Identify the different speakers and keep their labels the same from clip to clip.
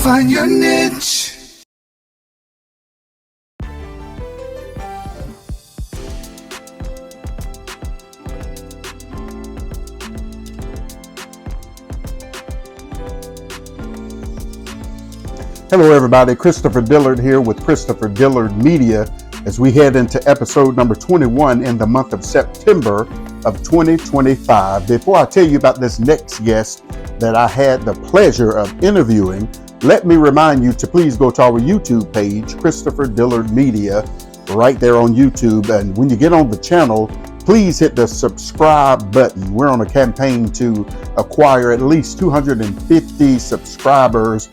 Speaker 1: find your niche.
Speaker 2: Hello everybody, Christopher Dillard here with Christopher Dillard Media as we head into episode number 21 in the month of September of 2025. Before I tell you about this next guest that I had the pleasure of interviewing, let me remind you to please go to our YouTube page, Christopher Dillard Media, right there on YouTube. And when you get on the channel, please hit the subscribe button. We're on a campaign to acquire at least 250 subscribers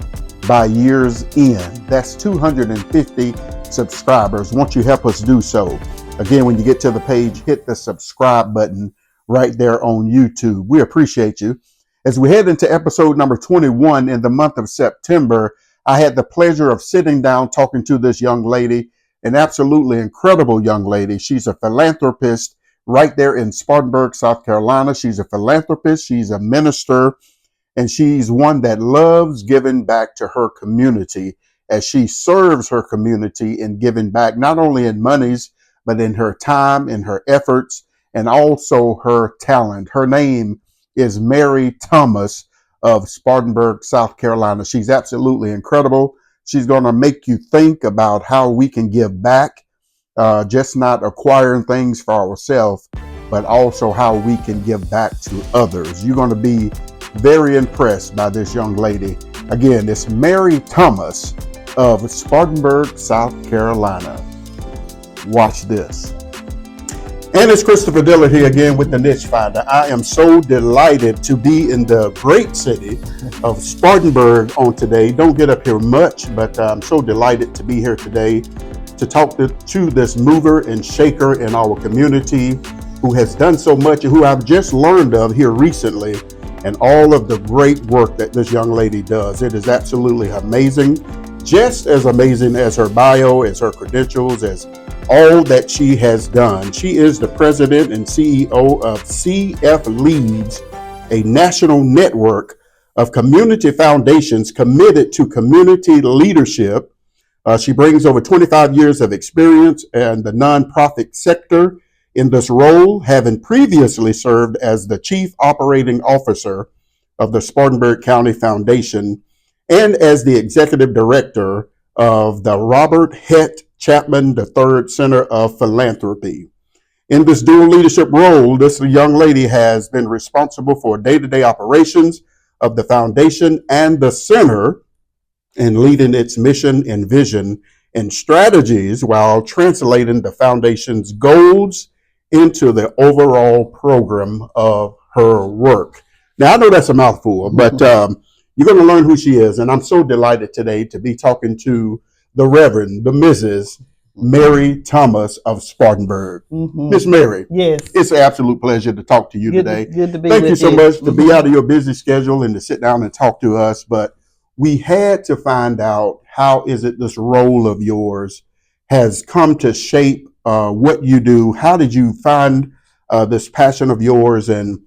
Speaker 2: by year's end. That's 250 subscribers. Won't you help us do so? Again, when you get to the page, hit the subscribe button right there on YouTube. We appreciate you. As we head into episode number 21 in the month of September, I had the pleasure of sitting down talking to this young lady, an absolutely incredible young lady. She's a philanthropist right there in Spartanburg, South Carolina. She's a philanthropist. She's a minister. And she's one that loves giving back to her community as she serves her community in giving back, not only in monies, but in her time, in her efforts, and also her talent. Her name is Mary Thomas of Spartanburg, South Carolina. She's absolutely incredible. She's going to make you think about how we can give back, just not acquiring things for ourselves, but also how we can give back to others. You're going to be very impressed by this young lady. Again, it's Mary Thomas of Spartanburg, South Carolina. Watch this. And it's Christopher Dillard here again with the Niche Finder. I am so delighted to be in the great city of Spartanburg on today. Don't get up here much, but I'm so delighted to be here today to talk to this mover and shaker in our community who has done so much and who I've just learned of here recently, and all of the great work that this young lady does. It is absolutely amazing, just as amazing as her bio, as her credentials, as all that she has done. She is the president and CEO of CF Leads, a national network of community foundations committed to community leadership. She brings over 25 years of experience in the nonprofit sector in this role, having previously served as the Chief Operating Officer of the Spartanburg County Foundation and as the Executive Director of the Robert Het Chapman III Center of Philanthropy. In this dual leadership role, this young lady has been responsible for day-to-day operations of the foundation and the center and leading its mission and vision and strategies while translating the foundation's goals into the overall program of her work. Now, I know that's a mouthful, but you're going to learn who she is. And I'm so delighted today to be talking to the Reverend, the Mrs. Mary Thomas of Spartanburg. Miss Mary.
Speaker 3: Yes.
Speaker 2: It's an absolute pleasure to talk to you today.
Speaker 3: Good to be
Speaker 2: Thank
Speaker 3: with
Speaker 2: you so much to be out of your busy schedule and to sit down and talk to us. But we had to find out, how is it this role of yours has come to shape what you do? How did you find this passion of yours? And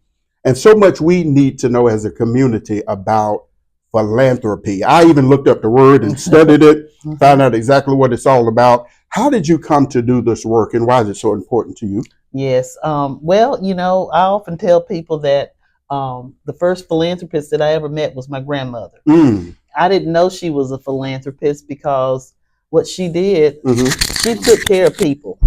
Speaker 2: so much we need to know as a community about philanthropy. I even looked up the word and studied it, found out exactly what it's all about. How did you come to do this work and why is it so important to you?
Speaker 3: Yes. Well, you know, I often tell people that the first philanthropist that I ever met was my grandmother. I didn't know she was a philanthropist because what she did, she took care of people.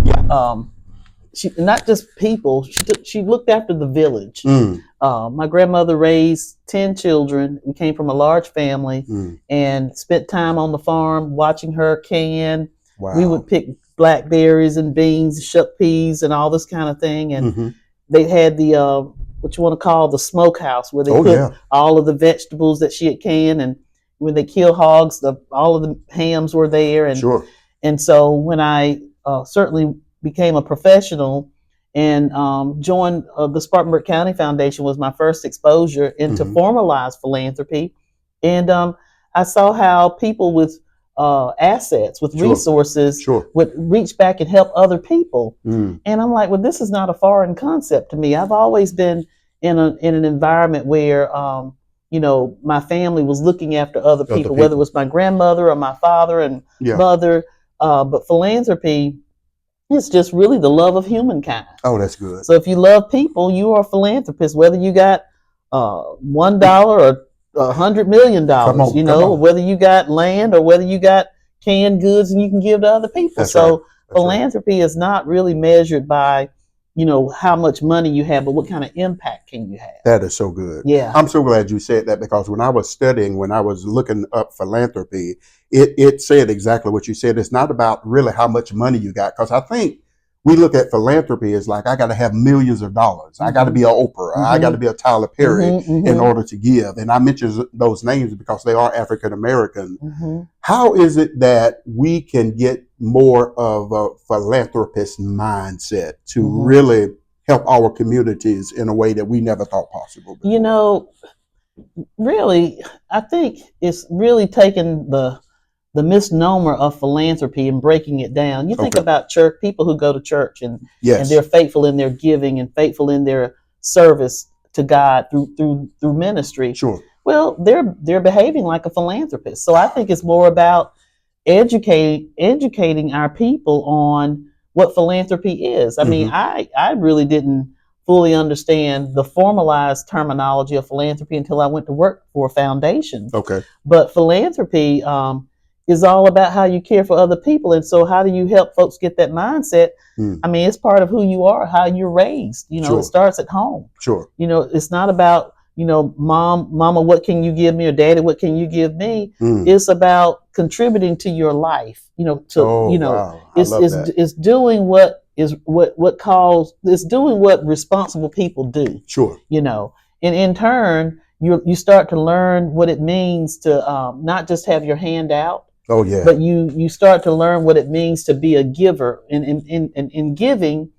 Speaker 3: She not just people. She looked after the village. My grandmother raised 10 children. We came from a large family and spent time on the farm watching her can. Wow. We would pick blackberries and beans, shuck peas, and all this kind of thing. And they had the what you want to call the smokehouse, where they put all of the vegetables that she had canned, and when they kill hogs, all of the hams were there. And and so when I certainly became a professional and joined the Spartanburg County Foundation, was my first exposure into formalized philanthropy. And I saw how people with assets, with resources, would reach back and help other people. And I'm like, well, this is not a foreign concept to me. I've always been in an environment where my family was looking after other
Speaker 2: Other
Speaker 3: people, whether it was my grandmother or my father and
Speaker 2: Yeah.
Speaker 3: mother. But philanthropy is just really the love of humankind.
Speaker 2: Oh, that's good.
Speaker 3: So if you love people, you are a philanthropist, whether you got $1 or $100 million,
Speaker 2: Come on.
Speaker 3: whether you got land or whether you got canned goods and you can give to other people.
Speaker 2: That's
Speaker 3: So
Speaker 2: right. That's
Speaker 3: philanthropy is not really measured by, how much money you have, but what kind of impact can you have?
Speaker 2: That is so good.
Speaker 3: Yeah.
Speaker 2: I'm so glad you said that, because when I was studying, when I was looking up philanthropy, it said exactly what you said. It's not about really how much money you got, because I think we look at philanthropy as like, I got to have millions of dollars. I got to be a Oprah. I got to be a Tyler Perry in order to give. And I mention those names because they are African American. How is it that we can get more of a philanthropist mindset to really help our communities in a way that we never thought possible before?
Speaker 3: Really, I think it's really taking the misnomer of philanthropy and breaking it down. You think about church, people who go to church and they're faithful in their giving and faithful in their service to God through ministry.
Speaker 2: Sure.
Speaker 3: Well, they're behaving like a philanthropist. So I think it's more about educating our people on what philanthropy is. I mean, I really didn't fully understand the formalized terminology of philanthropy until I went to work for a foundation.
Speaker 2: Okay.
Speaker 3: But philanthropy is all about how you care for other people. And so how do you help folks get that mindset? I mean, it's part of who you are, how you're raised. It starts at home.
Speaker 2: Sure.
Speaker 3: It's not about, mama, what can you give me? Or daddy, what can you give me? It's about contributing to your life, it's doing it's doing what responsible people do.
Speaker 2: Sure.
Speaker 3: And in turn, you start to learn what it means to not just have your hand out.
Speaker 2: Oh yeah.
Speaker 3: But you start to learn what it means to be a giver. And in giving,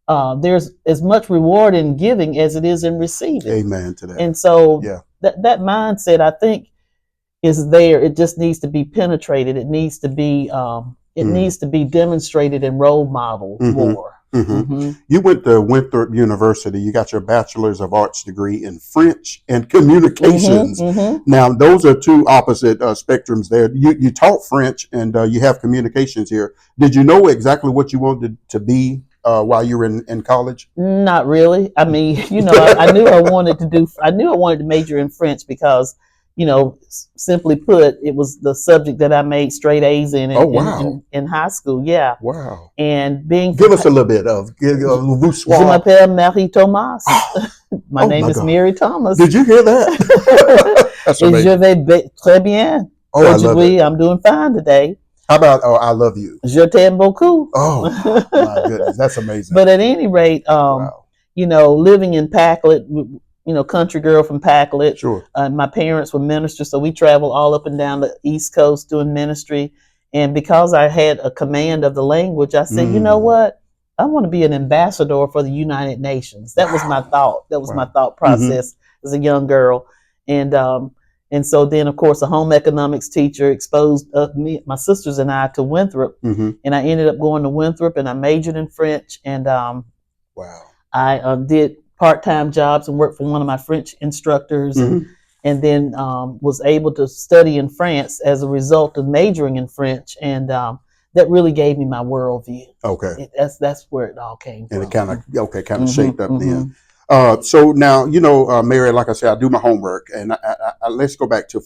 Speaker 3: there's as much reward in giving as it is in receiving.
Speaker 2: Amen to that.
Speaker 3: And so that mindset, I think, is there. It just needs to be penetrated. It needs to be needs to be demonstrated and role modeled more.
Speaker 2: You went to Winthrop University. You got your Bachelor's of Arts degree in French and Communications. Now, those are two opposite spectrums there. You taught French and you have communications here. Did you know exactly what you wanted to be while you were in college?
Speaker 3: Not really. I mean, I knew I wanted to major in French because, simply put, it was the subject that I made straight A's in high school. Yeah.
Speaker 2: Wow.
Speaker 3: And
Speaker 2: give us a little bit of vous
Speaker 3: Je m'appelle Marie Thomas. My name is
Speaker 2: God.
Speaker 3: Mary Thomas.
Speaker 2: Did you hear that? That's amazing.
Speaker 3: Je vais très bien.
Speaker 2: Oh, I love it.
Speaker 3: I'm doing fine today.
Speaker 2: How about I love you?
Speaker 3: Je t'aime beaucoup.
Speaker 2: Oh my goodness, that's amazing.
Speaker 3: But at any rate, living in Packlet, country girl from Packlet.
Speaker 2: Sure.
Speaker 3: My parents were ministers, so we traveled all up and down the East Coast doing ministry. And because I had a command of the language, I said, you know what? I want to be an ambassador for the United Nations. That was my thought. That was my thought process as a young girl. And so then, of course, a home economics teacher exposed my sisters and I to Winthrop. And I ended up going to Winthrop, and I majored in French. And I did part-time jobs and worked for one of my French instructors, and then was able to study in France as a result of majoring in French. And that really gave me my worldview.
Speaker 2: Okay.
Speaker 3: That's where it all came from.
Speaker 2: And it kind of shaped up then. So now, Mary, like I said, I do my homework, and I let's go back to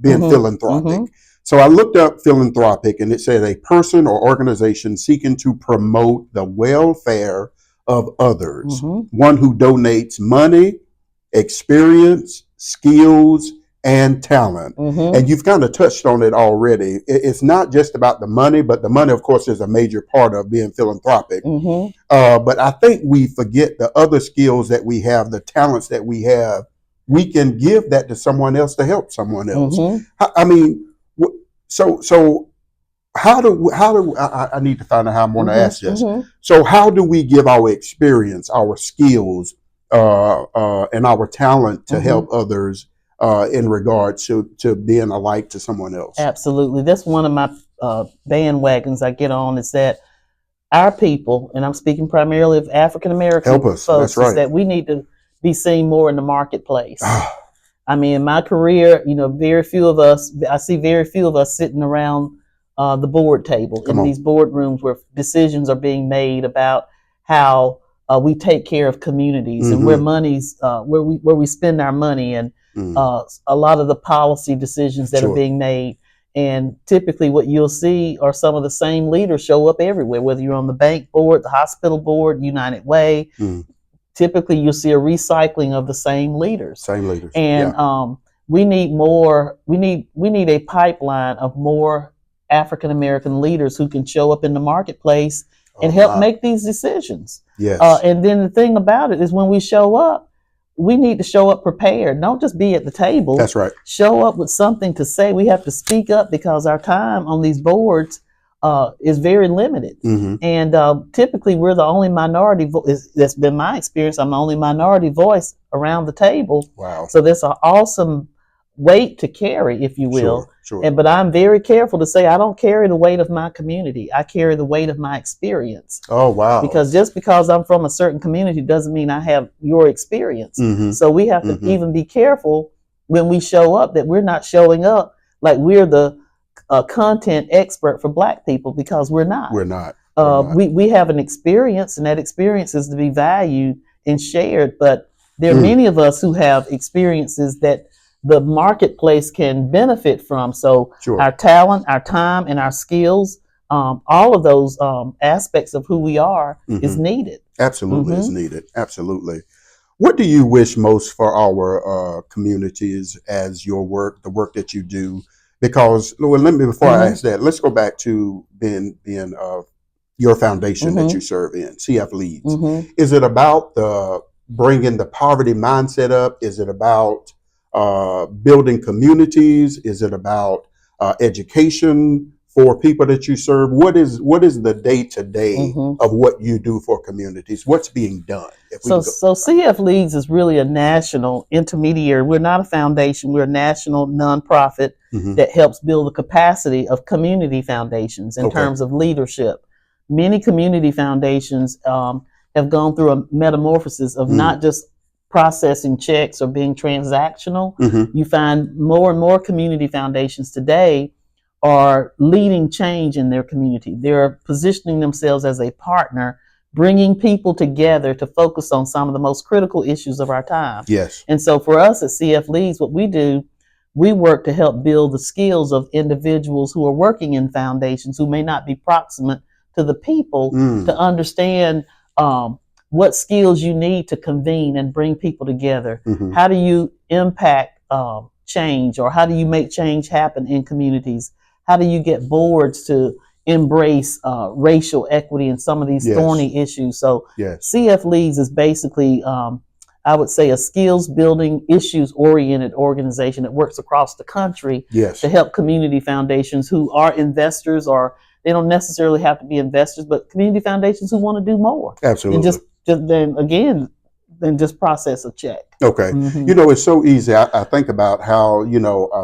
Speaker 2: being philanthropic. So I looked up philanthropic, and it said a person or organization seeking to promote the welfare of others, one who donates money, experience, skills, and talent. And you've kind of touched on it already. It's not just about the money, but the money, of course, is a major part of being philanthropic. But I think we forget the other skills that we have, the talents that we have. We can give that to someone else to help someone else. I mean, so how do I need to find out how I'm going to ask this. So how do we give our experience, our skills, and our talent to help others in regards to being a light to someone else?
Speaker 3: Absolutely. That's one of my bandwagons I get on, is that our people, and I'm speaking primarily of African American folks,
Speaker 2: That's right.
Speaker 3: is that we need to be seen more in the marketplace. I mean, in my career, you know, I see very few of us sitting around the board table in these boardrooms where decisions are being made about how we take care of communities and where we spend our money, and a lot of the policy decisions that are being made. And typically what you'll see are some of the same leaders show up everywhere, whether you're on the bank board, the hospital board, United Way. Typically you'll see a recycling of the same leaders. And we need more, we need a pipeline of more African American leaders who can show up in the marketplace and help make these decisions.
Speaker 2: Yes.
Speaker 3: And then the thing about it is, when we show up, we need to show up prepared. Don't just be at the table.
Speaker 2: That's right. Show
Speaker 3: up with something to say. We have to speak up because our time on these boards is very limited. And typically we're the only minority voice. That's been my experience. I'm the only minority voice around the table.
Speaker 2: Wow.
Speaker 3: So that's an awesome weight to carry, if you will.
Speaker 2: Sure.
Speaker 3: But I'm very careful to say I don't carry the weight of my community. I carry the weight of my experience.
Speaker 2: Oh, wow.
Speaker 3: Because just because I'm from a certain community doesn't mean I have your experience. So we have to even be careful when we show up, that we're not showing up like we're the content expert for Black people, because we're not.
Speaker 2: We're not.
Speaker 3: We have an experience, and that experience is to be valued and shared. But there are many of us who have experiences that the marketplace can benefit from. So our talent, our time, and our skills, all of those aspects of who we are is needed.
Speaker 2: Absolutely is needed. Absolutely. What do you wish most for our communities as your work, the work that you do? Because, well, let me, before I ask that, let's go back to being your foundation that you serve in, CF Leads. Is it about bringing the poverty mindset up? Is it about building communities? Is it about education for people that you serve? What is the day-to-day of what you do for communities? What's being done?
Speaker 3: So CF Leads is really a national intermediary. We're not a foundation. We're a national nonprofit that helps build the capacity of community foundations in terms of leadership. Many community foundations have gone through a metamorphosis of not just processing checks or being transactional. You find more and more community foundations today are leading change in their community. They're positioning themselves as a partner, bringing people together to focus on some of the most critical issues of our time.
Speaker 2: Yes.
Speaker 3: And so for us at CF Leads, what we do, we work to help build the skills of individuals who are working in foundations who may not be proximate to the people to understand what skills you need to convene and bring people together. How do you impact change, or how do you make change happen in communities? How do you get boards to embrace racial equity and some of these thorny issues? So CF Leads is basically, I would say, a skills building, issues oriented organization that works across the country to help community foundations who are investors, or they don't necessarily have to be investors, but community foundations who want to do more.
Speaker 2: Absolutely.
Speaker 3: And then just process a check.
Speaker 2: Okay. You know, it's so easy. I think about how,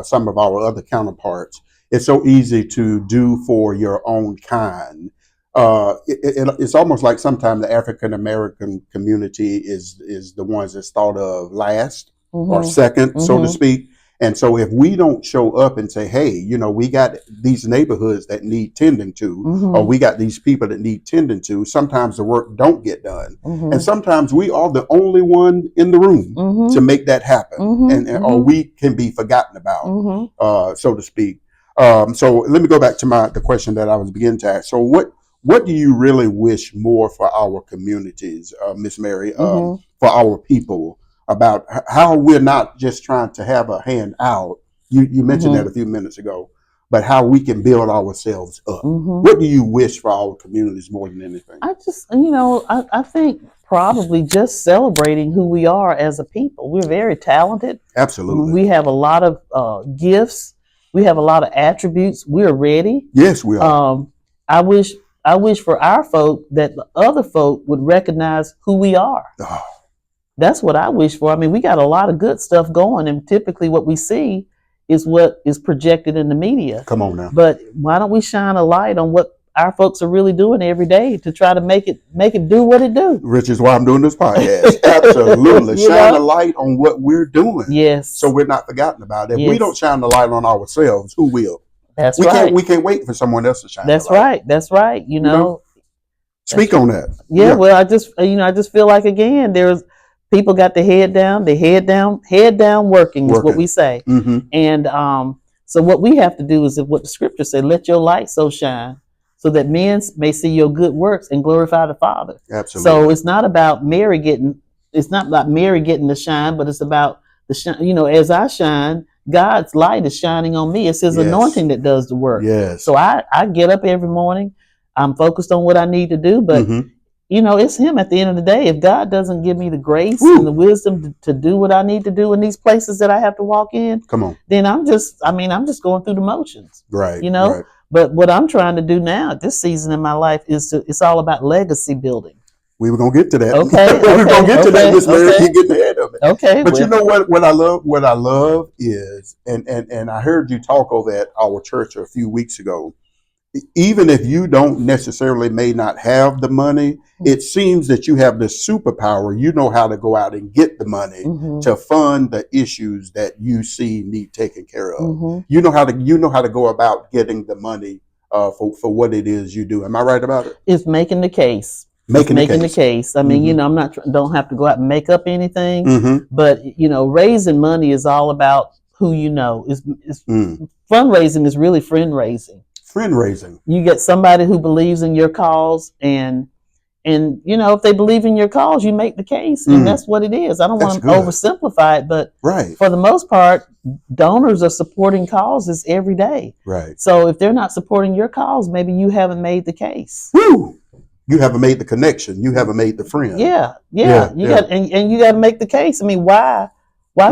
Speaker 2: some of our other counterparts, it's so easy to do for your own kind. It's almost like sometimes the African American community is the ones that's thought of last or second, so to speak. And so if we don't show up and say, hey, we got these neighborhoods that need tending to, or we got these people that need tending to, sometimes the work don't get done. And sometimes we are the only one in the room to make that happen, and or we can be forgotten about, so to speak. So let me go back to the question that I was beginning to ask. So what do you really wish more for our communities, Miss Mary, for our people, about how we're not just trying to have a hand out? You mentioned that a few minutes ago, but how we can build ourselves up. What do you wish for our communities more than anything?
Speaker 3: I just, I think probably just celebrating who we are as a people. We're very talented.
Speaker 2: Absolutely.
Speaker 3: We have a lot of gifts. We have a lot of attributes. We're ready.
Speaker 2: Yes, we are.
Speaker 3: I wish for our folk that the other folk would recognize who we are.
Speaker 2: Oh.
Speaker 3: That's what I wish for. I mean, we got a lot of good stuff going, and typically what we see is what is projected in the media.
Speaker 2: Come on now.
Speaker 3: But why don't we shine a light on what our folks are really doing every day to try to make it do what it do.
Speaker 2: Which is why I'm doing this podcast. Absolutely. Shine a light on what we're doing.
Speaker 3: Yes.
Speaker 2: So we're not forgotten about it. If
Speaker 3: yes.
Speaker 2: we don't shine the light on ourselves, who will?
Speaker 3: That's right.
Speaker 2: We can't wait for someone else to shine
Speaker 3: That's
Speaker 2: the light.
Speaker 3: right. That's right. You know?
Speaker 2: Speak on that.
Speaker 3: Yeah, well, I just feel like, again, there's people got their head down working is what we say. And so what we have to do is what the scripture said, let your light so shine so that men may see your good works and glorify the Father.
Speaker 2: Absolutely.
Speaker 3: So it's not about Mary getting the shine, but it's about the shine. As I shine, God's light is shining on me. It's his anointing that does the work.
Speaker 2: Yes.
Speaker 3: So I get up every morning. I'm focused on what I need to do, but it's him at the end of the day. If God doesn't give me the grace and the wisdom to do what I need to do in these places that I have to walk in, then I'm just going through the motions.
Speaker 2: Right.
Speaker 3: Right. But what I'm trying to do now at this season in my life it's all about legacy building.
Speaker 2: We were gonna get to that.
Speaker 3: Okay.
Speaker 2: We're gonna get to that, Miss Mary. You're getting ahead of it.
Speaker 3: Okay.
Speaker 2: But you know what I love is, and I heard you talk over at our church a few weeks ago. Even if you don't necessarily may not have the money, it seems that you have this superpower. You know how to go out and get the money to fund the issues that you see need taken care of. You know how to go about getting the money for what it is you do. Am I right about it?
Speaker 3: It's making the case. Making the case. I mean, I'm don't have to go out and make up anything, but raising money is all about who you know. Fundraising is really friend raising. You get somebody who believes in your cause, and if they believe in your cause, you make the case, and that's what it is. I don't want to oversimplify it, but for the most part, donors are supporting causes every day.
Speaker 2: Right.
Speaker 3: So if they're not supporting your cause, maybe you haven't made the case.
Speaker 2: Woo! You haven't made the connection. You haven't made the friend.
Speaker 3: Yeah. You got to make the case. I mean, why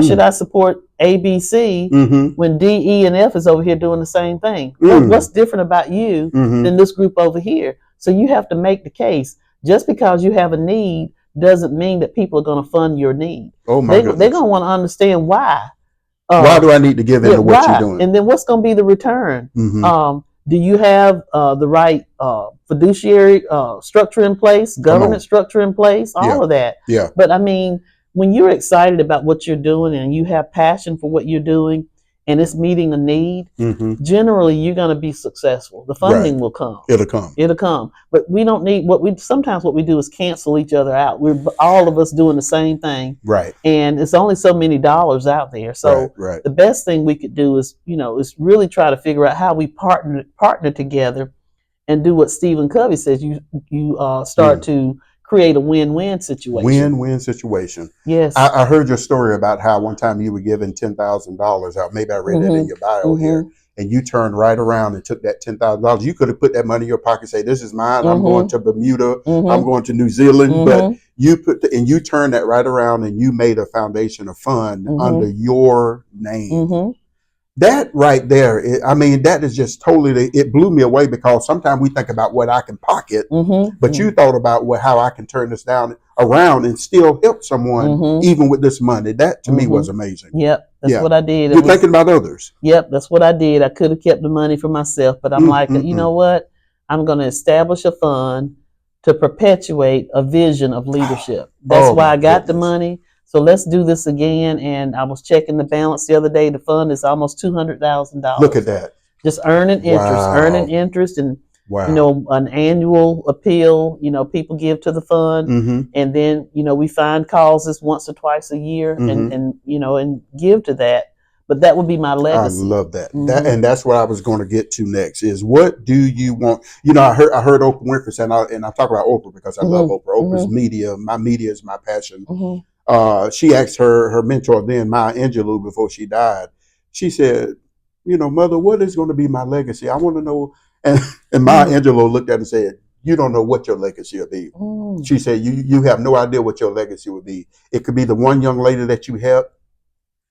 Speaker 3: should I support ABC when D, E, and F is over here doing the same thing? What's different about you than this group over here? So you have to make the case. Just because you have a need doesn't mean that people are going to fund your need.
Speaker 2: Oh my goodness.
Speaker 3: They're going to want to understand why.
Speaker 2: Why do I need to give into what you're doing?
Speaker 3: And then what's going to be the return? Do you have the right fiduciary structure in place, government structure in place, all of that?
Speaker 2: Yeah.
Speaker 3: But I mean, when you're excited about what you're doing and you have passion for what you're doing and it's meeting a need, generally you're going to be successful. The funding will come.
Speaker 2: It'll come.
Speaker 3: But we don't need what we do is cancel each other out. We're all of us doing the same thing.
Speaker 2: Right.
Speaker 3: And it's only so many dollars out there. So the best thing we could do is really try to figure out how we partner together and do what Stephen Covey says. You start to create a win-win situation.
Speaker 2: Win-win situation.
Speaker 3: Yes.
Speaker 2: I heard your story about how one time you were given $10,000 out. Maybe I read that in your bio here. And you turned right around and took that $10,000. You could have put that money in your pocket and say, this is mine. I'm going to Bermuda. I'm going to New Zealand. But you turned that right around and you made a foundation, a fund under your name. That right there, that is just totally, it blew me away, because sometimes we think about what I can pocket, but you thought about how I can turn this around and still help someone even with this money. That to me was amazing.
Speaker 3: Yep, that's what I did.
Speaker 2: You're thinking about others.
Speaker 3: Yep, that's what I did. I could have kept the money for myself, but I'm like, you know what? I'm going to establish a fund to perpetuate a vision of leadership. That's why I got the money. So let's do this again. And I was checking the balance the other day. The fund is almost $200,000.
Speaker 2: Look at that.
Speaker 3: Just earning interest, and an annual appeal. People give to the fund, and then we find causes once or twice a year, and give to that. But that would be my legacy.
Speaker 2: I love that. And that's what I was going to get to next. Is what do you want? I heard Oprah Winfrey say, and I talk about Oprah because I love Oprah. Oprah's media. My media is my passion. She asked her mentor then, Maya Angelou, before she died. She said, Mother, what is going to be my legacy? I want to know. And Maya Angelou looked at her and said, you don't know what your legacy will be. She said, you have no idea what your legacy will be. It could be the one young lady that you helped.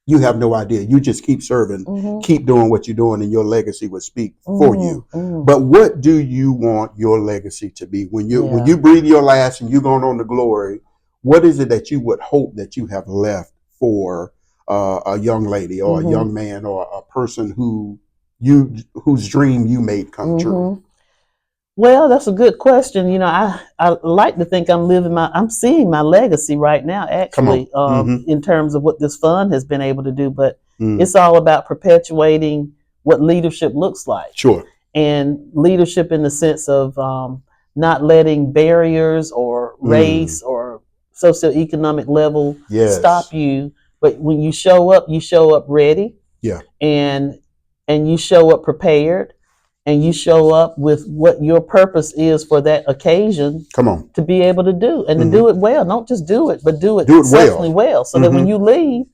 Speaker 2: You have no idea. You just keep serving, keep doing what you're doing, and your legacy will speak for you. But what do you want your legacy to be? When you breathe your last and you're going on to glory, what is it that you would hope that you have left for a young lady or a young man or a person whose dream you made come true?
Speaker 3: Well, that's a good question. I like to think I'm seeing my legacy right now,
Speaker 2: Come on.
Speaker 3: actually,
Speaker 2: Mm-hmm.
Speaker 3: in terms of what this fund has been able to do. But
Speaker 2: Mm.
Speaker 3: it's all about perpetuating what leadership looks like,
Speaker 2: Sure.
Speaker 3: and leadership in the sense of not letting barriers or
Speaker 2: Mm.
Speaker 3: race or socioeconomic level
Speaker 2: Yes.
Speaker 3: stop you. But when you show up ready,
Speaker 2: Yeah.
Speaker 3: and you show up prepared, and you show up with what your purpose is for that occasion
Speaker 2: Come on.
Speaker 3: to be able to do, and to
Speaker 2: Mm-hmm.
Speaker 3: do it well. Don't just do it, but do it
Speaker 2: Do it
Speaker 3: exceptionally
Speaker 2: well.
Speaker 3: well, so that
Speaker 2: Mm-hmm.
Speaker 3: when you leave,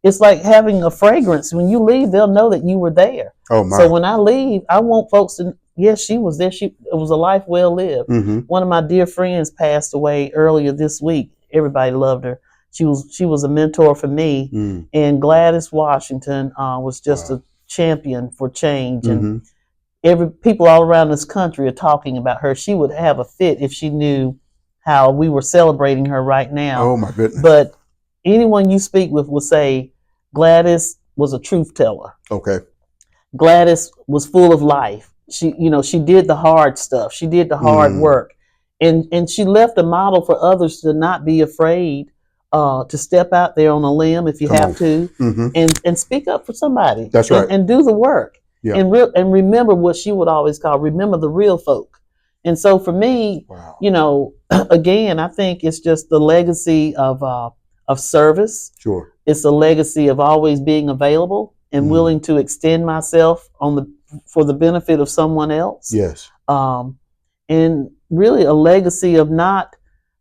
Speaker 3: it's like having a fragrance. When you leave, they'll know that you were there.
Speaker 2: Oh my.
Speaker 3: So when I leave, I want folks to, yes, she was there. It was a life well lived.
Speaker 2: Mm-hmm.
Speaker 3: One of my dear friends passed away earlier this week. Everybody loved her. She was a mentor for me.
Speaker 2: Mm.
Speaker 3: And Gladys Washington was just a champion for change.
Speaker 2: Mm-hmm.
Speaker 3: And people all around this country are talking about her. She would have a fit if she knew how we were celebrating her right now.
Speaker 2: Oh my goodness.
Speaker 3: But anyone you speak with will say Gladys was a truth teller.
Speaker 2: Okay.
Speaker 3: Gladys was full of life. She did the hard stuff. She did the hard work. And she left a model for others to not be afraid to step out there on a limb if you have to, and speak up for somebody.
Speaker 2: That's right.
Speaker 3: And do the work.
Speaker 2: Yeah.
Speaker 3: And remember what she would always call, remember the real folk. And so for me, again, I think it's just the legacy of service.
Speaker 2: Sure.
Speaker 3: It's a legacy of always being available and willing to extend myself for the benefit of someone else.
Speaker 2: Yes.
Speaker 3: And really a legacy of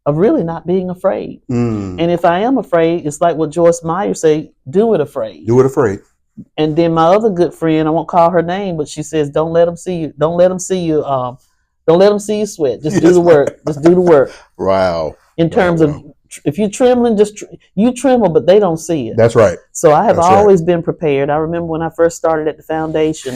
Speaker 3: really not being afraid. And if I am afraid, it's like what Joyce Meyer say, do it afraid.
Speaker 2: Do it afraid.
Speaker 3: And then my other good friend, I won't call her name, but she says, don't let them see you. Don't let them see you sweat. Just do the work. Just do the work.
Speaker 2: Wow.
Speaker 3: In terms of, if you're trembling, you tremble, but they don't see it.
Speaker 2: That's right.
Speaker 3: So I have always been prepared. I remember when I first started at the foundation,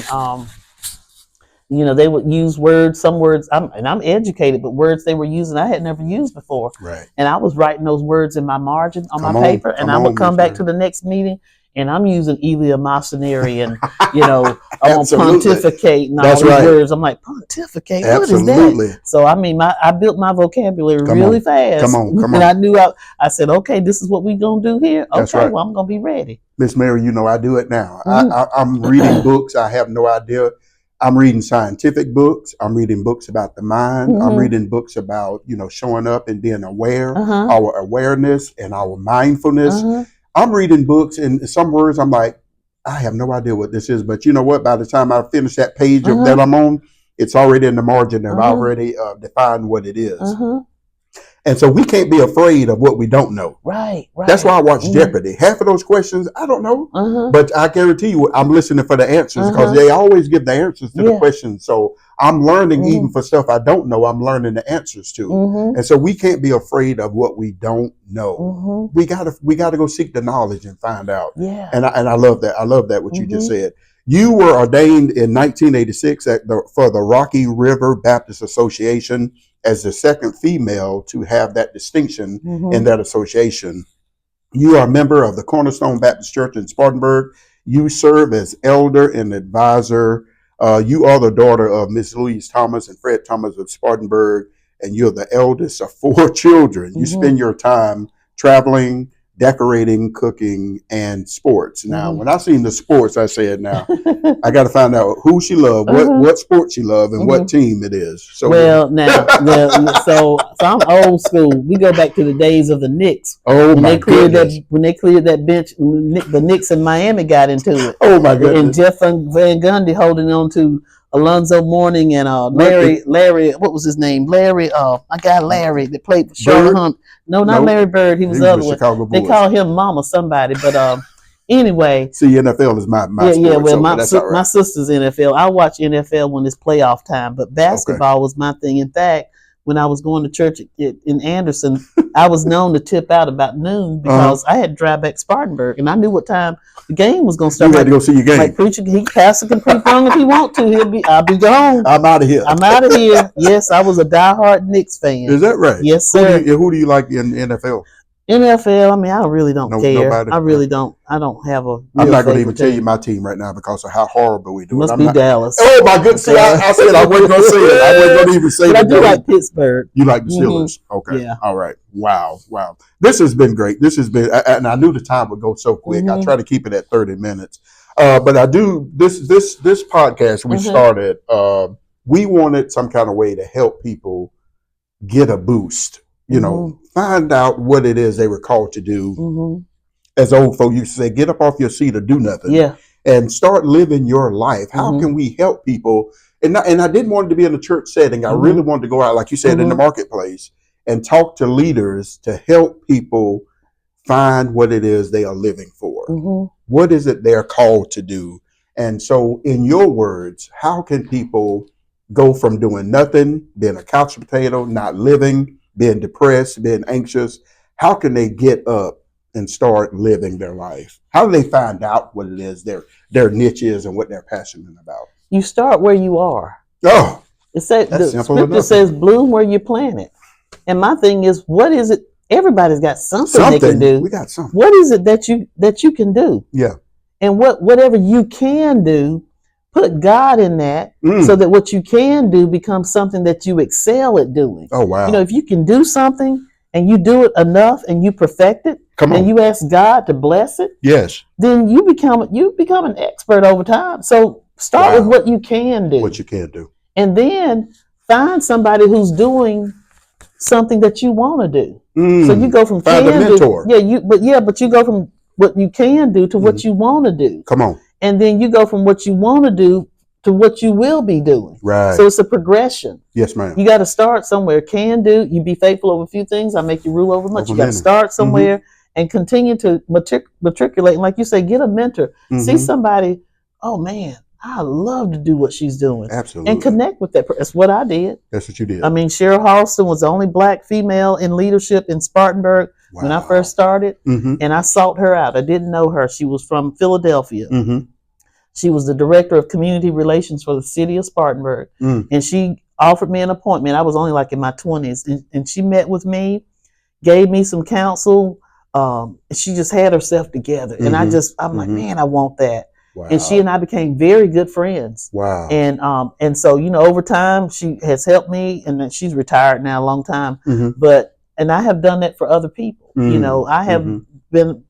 Speaker 3: they would use some words, I'm educated, but words they were using I had never used before.
Speaker 2: Right.
Speaker 3: And I was writing those words in my margin on my paper, and I would come back to the next meeting, and I'm using Elia Masoneri, and I'm gonna pontificate and all these words. I'm like, pontificate?
Speaker 2: Absolutely.
Speaker 3: What is that? So I built my vocabulary really fast.
Speaker 2: Come on.
Speaker 3: And I knew I said, okay, this is what we're gonna do here. Okay, well, I'm gonna be ready.
Speaker 2: Miss Mary, I do it now. I'm reading books. I have no idea. I'm reading scientific books. I'm reading books about the mind. I'm reading books about, showing up and being aware, our awareness and our mindfulness. I'm reading books, and some words I'm like, I have no idea what this is. But you know what? By the time I finish that page that I'm on, it's already in the margin, and I've already defined what it is. And so we can't be afraid of what we don't know.
Speaker 3: Right.
Speaker 2: That's why I watch Jeopardy. Half of those questions, I don't know. But I guarantee you, I'm listening for the answers, because they always give the answers to the questions. So I'm learning even for stuff I don't know, I'm learning the answers to. And so we can't be afraid of what we don't know. We gotta go seek the knowledge and find out.
Speaker 3: Yeah.
Speaker 2: And I love that. I love that what you just said. You were ordained in 1986 for the Rocky River Baptist Association as the second female to have that distinction in that association. You are a member of the Cornerstone Baptist Church in Spartanburg. You serve as elder and advisor. You are the daughter of Miss Louise Thomas and Fred Thomas of Spartanburg, and you're the eldest of 4 children. You spend your time traveling, decorating, cooking, and sports. Now, when I seen the sports, I said, now, I got to find out who she loved, what sport she loved, and what team it is. So
Speaker 3: so I'm old school. We go back to the days of the Knicks.
Speaker 2: Oh, my goodness.
Speaker 3: When they cleared that bench, the Knicks in Miami got into it.
Speaker 2: Oh, my goodness.
Speaker 3: And Jeff Van Gundy holding on to Alonzo Mourning and Larry, what was his name? Larry, my guy Larry that played for Charlotte Hunt. No, not Larry Bird. He was the other one. They call him Mama somebody. But anyway.
Speaker 2: See, NFL is my sport.
Speaker 3: Yeah, well, my sister's NFL. I watch NFL when it's playoff time. But basketball was my thing. In fact, when I was going to church in Anderson, I was known to tip out about noon because I had to drive back to Spartanburg, and I knew what time the game was going to start.
Speaker 2: You had to go see your game.
Speaker 3: Like preacher, pastor can preach long if he want to. I'll be gone.
Speaker 2: I'm out of here.
Speaker 3: Yes, I was a diehard Knicks fan.
Speaker 2: Is that right?
Speaker 3: Yes, sir.
Speaker 2: Who do you like in NFL?
Speaker 3: NFL, I mean, I really don't care.
Speaker 2: Nobody?
Speaker 3: I really don't. I don't have a real
Speaker 2: I'm not going to even
Speaker 3: favorite
Speaker 2: tell you
Speaker 3: team.
Speaker 2: my team right now because of how horrible we do.
Speaker 3: Must
Speaker 2: I'm
Speaker 3: be
Speaker 2: not,
Speaker 3: Dallas.
Speaker 2: Oh my goodness! See, I said I wasn't going to say it. I wasn't going to even say it.
Speaker 3: But I do like Pittsburgh.
Speaker 2: You like the Steelers? Okay.
Speaker 3: Yeah.
Speaker 2: All right. Wow. This has been great. This has been, and I knew the time would go so quick. I try to keep it at 30 minutes. But I do this podcast we started. We wanted some kind of way to help people get a boost. You know, find out what it is they were called to do. As old folks used to say, get up off your seat or do nothing.
Speaker 3: Yeah.
Speaker 2: And start living your life. How can we help people? And I didn't want it to be in a church setting. I really wanted to go out, like you said, in the marketplace and talk to leaders to help people find what it is they are living for. What is it they're called to do? And so, in your words, how can people go from doing nothing, being a couch potato, not living, being depressed, being anxious? How can they get up and start living their life? How do they find out what it is their niche is and what they're passionate about? You
Speaker 3: start where you are.
Speaker 2: Oh,
Speaker 3: the scripture says, bloom where you're planted. And my thing is, what is it? Everybody's got something they can do.
Speaker 2: We got something.
Speaker 3: What is it that you can do?
Speaker 2: Yeah.
Speaker 3: And whatever you can do, put God in that so that what you can do becomes something that you excel at doing.
Speaker 2: Oh, wow.
Speaker 3: You know, if you can do something and you do it enough and you perfect it, and you ask God to bless it,
Speaker 2: yes,
Speaker 3: then you become an expert over time. So start with what you can do.
Speaker 2: What you can do. And
Speaker 3: then find somebody who's doing something that you want to do. So you go from
Speaker 2: find a mentor.
Speaker 3: But you go from what you can do to what you want to do.
Speaker 2: Come on.
Speaker 3: And then you go from what you want to do to what you will be doing.
Speaker 2: Right.
Speaker 3: So it's a progression.
Speaker 2: Yes, ma'am.
Speaker 3: You got to start somewhere. Can do. You be faithful over a few things. I make you rule over much. You got to start somewhere and continue to matriculate. And like you say, get a mentor. See somebody, oh man, I love to do what she's doing.
Speaker 2: Absolutely.
Speaker 3: And connect with that person. That's what I did.
Speaker 2: That's what you did.
Speaker 3: I mean, Cheryl Halston was the only Black female in leadership in Spartanburg when I first started. And I sought her out. I didn't know her. She was from Philadelphia. She was the director of community relations for the city of Spartanburg. And she offered me an appointment. I was only like in my 20s. And she met with me, gave me some counsel. She just had herself together. And I'm like, man, I want that. Wow. And she and I became very good friends.
Speaker 2: Wow.
Speaker 3: And so, you know, over time she has helped me, and then she's retired now a long time. And I have done that for other people. You know, I have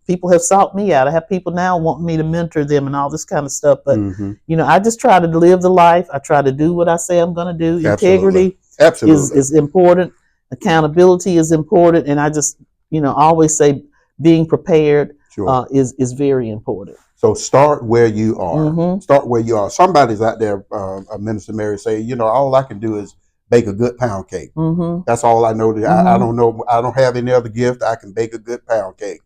Speaker 3: people have sought me out. I have people now wanting me to mentor them and all this kind of stuff. But, you know, I just try to live the life. I try to do what I say I'm going to do.
Speaker 2: Absolutely.
Speaker 3: Integrity is important. Accountability is important. And I just, you know, always say being prepared is very important.
Speaker 2: So start where you are. Start where you are. Somebody's out there, Minister Mary, say, you know, all I can do is bake a good pound cake. That's all I know. I don't know. I don't have any other gift. I can bake a good pound cake.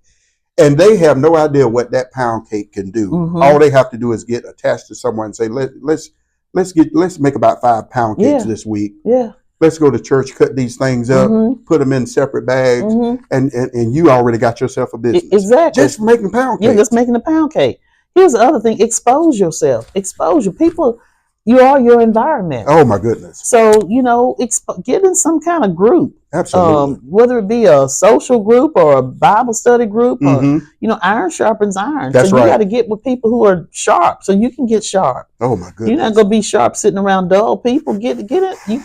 Speaker 2: And they have no idea what that pound cake can do. All they have to do is get attached to someone and say, let's make about 5 pound cakes this week.
Speaker 3: Yeah.
Speaker 2: Let's go to church, cut these things up, put them in separate bags, and you already got yourself a business.
Speaker 3: Exactly.
Speaker 2: Just making pound cakes.
Speaker 3: Yeah, just making a pound cake. Here's the other thing: expose yourself. Exposure. People, you are your environment.
Speaker 2: Oh my goodness.
Speaker 3: So, you know, get in some kind of group.
Speaker 2: Absolutely.
Speaker 3: Whether it be a social group or a Bible study group, or, you know, iron sharpens iron.
Speaker 2: That's
Speaker 3: so
Speaker 2: right.
Speaker 3: You got to get with people who are sharp so you can get sharp.
Speaker 2: Oh my goodness.
Speaker 3: You're not going to be sharp sitting around dull people. Get it.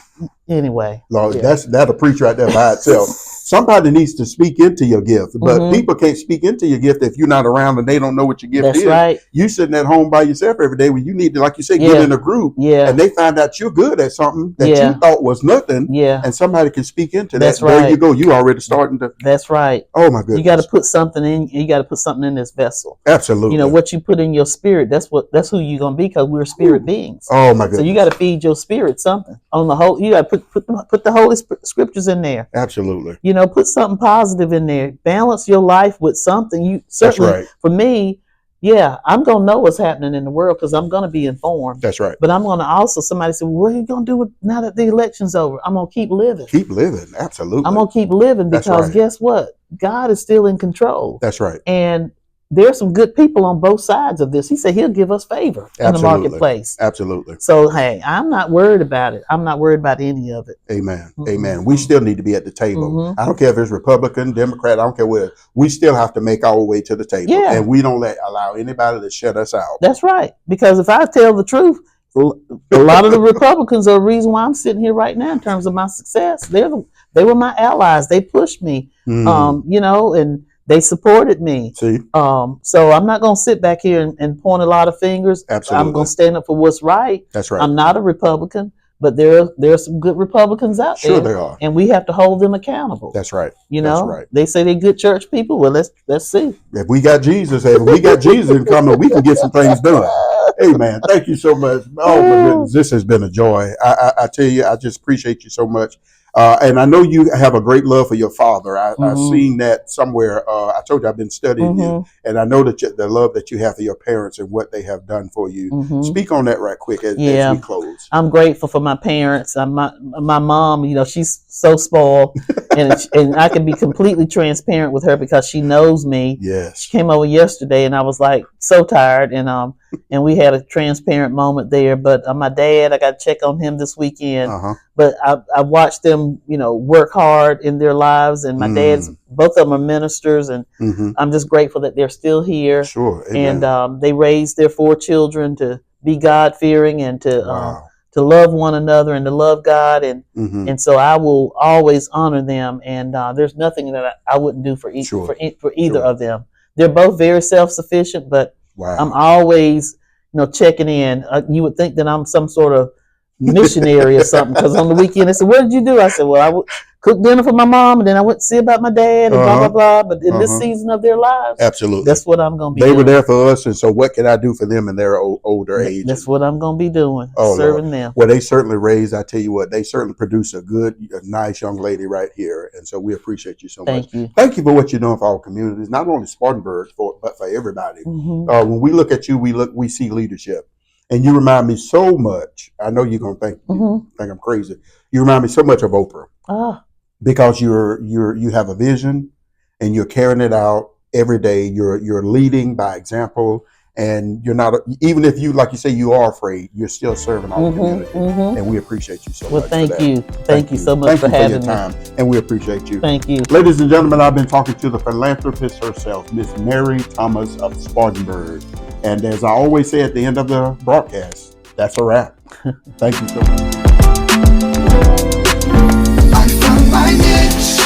Speaker 3: Anyway.
Speaker 2: Lord, that'll preach right there by itself. Somebody needs to speak into your gift, but people can't speak into your gift if you're not around and they don't know what your gift is.
Speaker 3: That's right.
Speaker 2: You sitting at home by yourself every day when you need to, like you say, get in a group, and they find out you're good at something that you thought was nothing, and somebody can speak into that.
Speaker 3: That's right.
Speaker 2: There you go. You already starting to.
Speaker 3: That's right.
Speaker 2: Oh my goodness.
Speaker 3: You got to put something in. You got to put something in this vessel.
Speaker 2: Absolutely.
Speaker 3: You know what you put in your spirit. That's who you're gonna be, because we're spirit beings.
Speaker 2: Oh my goodness.
Speaker 3: So you got to feed your spirit something on the whole. You got to put the Holy Scriptures in there.
Speaker 2: Absolutely.
Speaker 3: You know, put something positive in there. Balance your life with something. You certainly.
Speaker 2: That's right.
Speaker 3: For me, I'm gonna know what's happening in the world because I'm gonna be informed.
Speaker 2: That's right.
Speaker 3: But I'm gonna also, somebody said, well, what are you gonna do now that the election's over? I'm gonna keep living.
Speaker 2: Keep living. Absolutely.
Speaker 3: I'm gonna keep living because guess what? God is still in control.
Speaker 2: That's right.
Speaker 3: And there's some good people on both sides of this. He said he'll give us favor in the marketplace.
Speaker 2: Absolutely.
Speaker 3: So, hey, I'm not worried about it. I'm not worried about any of it.
Speaker 2: Amen. Amen. We still need to be at the table. I don't care if it's Republican, Democrat, I don't care what. We still have to make our way to the table.
Speaker 3: Yeah.
Speaker 2: And we don't allow anybody to shut us out.
Speaker 3: That's right. Because if I tell the truth, a lot of the Republicans are the reason why I'm sitting here right now in terms of my success. They were my allies. They pushed me, and they supported me.
Speaker 2: See?
Speaker 3: So I'm not going to sit back here and point a lot of fingers.
Speaker 2: Absolutely.
Speaker 3: I'm going to stand up for what's right.
Speaker 2: That's right.
Speaker 3: I'm not a Republican, but there are some good Republicans out there.
Speaker 2: Sure, there are.
Speaker 3: And we have to hold them accountable.
Speaker 2: That's right.
Speaker 3: That's
Speaker 2: right.
Speaker 3: They say they're good church people. Well, let's see.
Speaker 2: If we got Jesus in common, we can get some things done. Hey, man, thank you so much. Oh, my goodness, this has been a joy. I tell you, I just appreciate you so much. And I know you have a great love for your father. I've seen that somewhere. I told you I've been studying you, and I know that the love that you have for your parents and what they have done for you. Speak on that right quick as we close.
Speaker 3: I'm grateful for my parents. My mom, she's so spoiled, and I can be completely transparent with her because she knows me.
Speaker 2: Yes.
Speaker 3: She came over yesterday, and I was like so tired, and we had a transparent moment there. But my dad, I got to check on him this weekend. But I watched them, work hard in their lives, and my dad's, both of them are ministers, and I'm just grateful that they're still here.
Speaker 2: Sure. Amen.
Speaker 3: And they raised their 4 children to be God-fearing and to love one another and to love God, and so I will always honor them. And there's nothing that I wouldn't do for either of them. They're both very self-sufficient, but I'm always, checking in. You would think that I'm some sort of missionary or something, because on the weekend they said, "What did you do?" I said, "Well, I cooked dinner for my mom, and then I went to see about my dad, and blah blah blah." But in this season of their lives,
Speaker 2: absolutely,
Speaker 3: that's what I'm going to be.
Speaker 2: They
Speaker 3: doing.
Speaker 2: were there for us, and so what can I do for them in their older age?
Speaker 3: That's what I'm going to be doing, serving them.
Speaker 2: Well, they certainly raised. I tell you what, they certainly produce a nice young lady right here, and so we appreciate you so much.
Speaker 3: Thank you.
Speaker 2: Thank you for what you're doing for our communities, not only Spartanburg, but for everybody. When we look at you, we see leadership. And you remind me so much. I know you're gonna think I'm crazy. You remind me so much of Oprah, because you have a vision, and you're carrying it out every day. You're leading by example, and you're not, even if you, like you say, you are afraid, you're still serving our community, and we appreciate you so much.
Speaker 3: Well, thank you. Thank you so much for having me.
Speaker 2: Thank you for your time, and we appreciate you.
Speaker 3: Thank you,
Speaker 2: ladies and gentlemen. I've been talking to the philanthropist herself, Miss Mary Thomas of Spartanburg. And as I always say at the end of the broadcast, that's a wrap. Thank you so much. I found my niche.